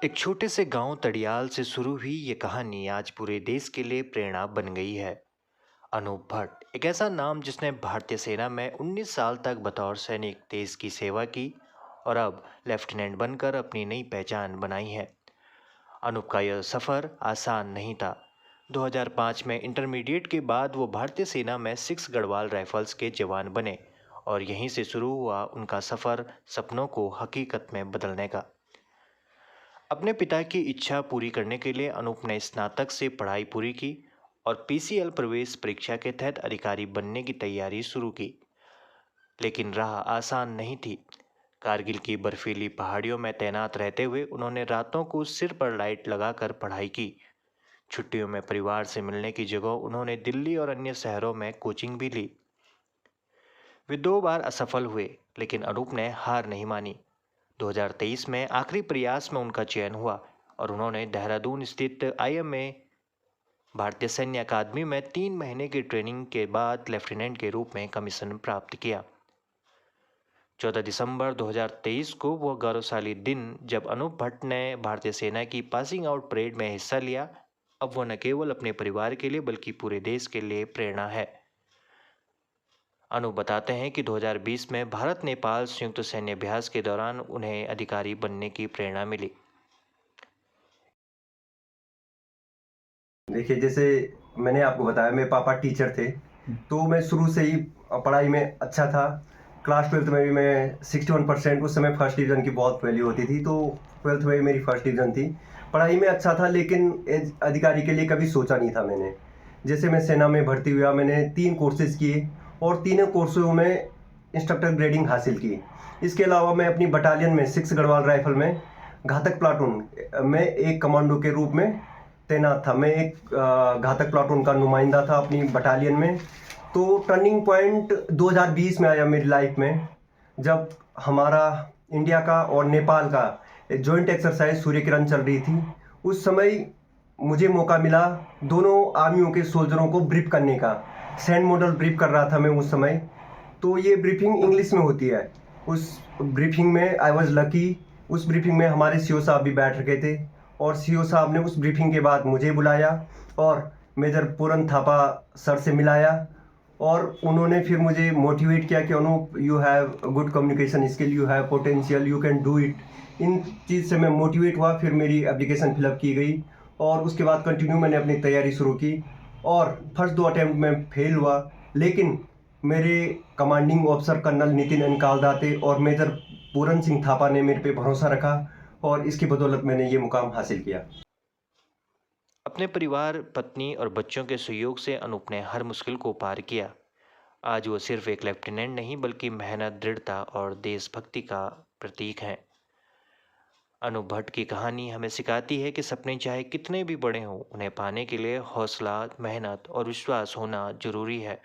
एक छोटे से गांव तड़ियाल से शुरू हुई ये कहानी आज पूरे देश के लिए प्रेरणा बन गई है। अनूप भट्ट एक ऐसा नाम जिसने भारतीय सेना में 19 साल तक बतौर सैनिक देश की सेवा की और अब लेफ्टिनेंट बनकर अपनी नई पहचान बनाई है। अनूप का यह सफ़र आसान नहीं था। 2005 में इंटरमीडिएट के बाद वो भारतीय सेना में 6 गढ़वाल राइफल्स के जवान बने और यहीं से शुरू हुआ उनका सफ़र सपनों को हकीकत में बदलने का। अपने पिता की इच्छा पूरी करने के लिए अनूप ने स्नातक से पढ़ाई पूरी की और पीसीएल प्रवेश परीक्षा के तहत अधिकारी बनने की तैयारी शुरू की। लेकिन राह आसान नहीं थी। कारगिल की बर्फीली पहाड़ियों में तैनात रहते हुए उन्होंने रातों को सिर पर लाइट लगाकर पढ़ाई की। छुट्टियों में परिवार से मिलने की जगह उन्होंने दिल्ली और अन्य शहरों में कोचिंग भी ली। वे 2 बार असफल हुए, लेकिन अनूप ने हार नहीं मानी। 2023 में आखिरी प्रयास में उनका चयन हुआ और उन्होंने देहरादून स्थित आईएमए भारतीय सैन्य अकादमी में 3 महीने की ट्रेनिंग के बाद लेफ्टिनेंट के रूप में कमीशन प्राप्त किया। 14 दिसंबर 2023 को वह गौरवशाली दिन जब अनूप भट्ट ने भारतीय सेना की पासिंग आउट परेड में हिस्सा लिया। अब वह न केवल अपने परिवार के लिए बल्कि पूरे देश के लिए प्रेरणा है। अनु बताते हैं कि 2020 में भारत नेपाल संयुक्त सैन्य अभ्यास के दौरान उन्हें अधिकारी बनने की प्रेरणा मिली। देखिए, जैसे मैंने आपको बताया मेरे पापा टीचर थे, तो मैं शुरू से ही पढ़ाई में अच्छा था। क्लास 12th में भी मैं 61%, उस समय फर्स्ट डिवीज़न की बहुत वैल्यू होती थी, तो 12th में भी मेरी फर्स्ट डिवीज़न थी। पढ़ाई में अच्छा था, लेकिन एज अधिकारी के लिए कभी सोचा नहीं था मैंने। जैसे मैं सेना में भर्ती हुआ, मैंने 3 कोर्सेज़ किए और तीनों कोर्सों में इंस्ट्रक्टर ग्रेडिंग हासिल की। इसके अलावा मैं अपनी बटालियन में 6 गढ़वाल राइफल में घातक प्लाटून में एक कमांडो के रूप में तैनात था। मैं एक घातक प्लाटून का नुमाइंदा था अपनी बटालियन में। तो टर्निंग पॉइंट 2020 में आया मेरी लाइफ में, जब हमारा इंडिया का और नेपाल का जॉइंट एक्सरसाइज सूर्य किरण चल रही थी। उस समय मुझे मौका मिला दोनों आर्मियों के सोल्जरों को ब्रीफ करने का। सैंड मॉडल ब्रीफ कर रहा था मैं उस समय। तो ये ब्रीफिंग इंग्लिश में होती है। उस ब्रीफिंग में आई वॉज लकी। उस ब्रीफिंग में हमारे सीओ साहब भी बैठ रखे थे और सीओ साहब ने उस ब्रीफिंग के बाद मुझे बुलाया और मेजर पूरन थापा सर से मिलाया और उन्होंने फिर मुझे मोटिवेट किया कि Anoop, you have good communication skill, you have potential, you can do it. इन चीज़ से मैं मोटिवेट हुआ। फिर मेरी एप्लीकेशन फिलअप की गई और उसके बाद कंटिन्यू मैंने अपनी तैयारी शुरू की और फर्स्ट 2 अटैम्प्ट में फेल हुआ। लेकिन मेरे कमांडिंग ऑफिसर कर्नल नितिन एनकालदाते और मेजर पूरन सिंह थापा ने मेरे पे भरोसा रखा और इसकी बदौलत मैंने ये मुकाम हासिल किया। अपने परिवार, पत्नी और बच्चों के सहयोग से अनूप ने हर मुश्किल को पार किया। आज वो सिर्फ एक लेफ्टिनेंट नहीं बल्कि मेहनत, दृढ़ता और देशभक्ति का प्रतीक हैं। अनूप भट्ट की कहानी हमें सिखाती है कि सपने चाहे कितने भी बड़े हों, उन्हें पाने के लिए हौसला, मेहनत और विश्वास होना जरूरी है।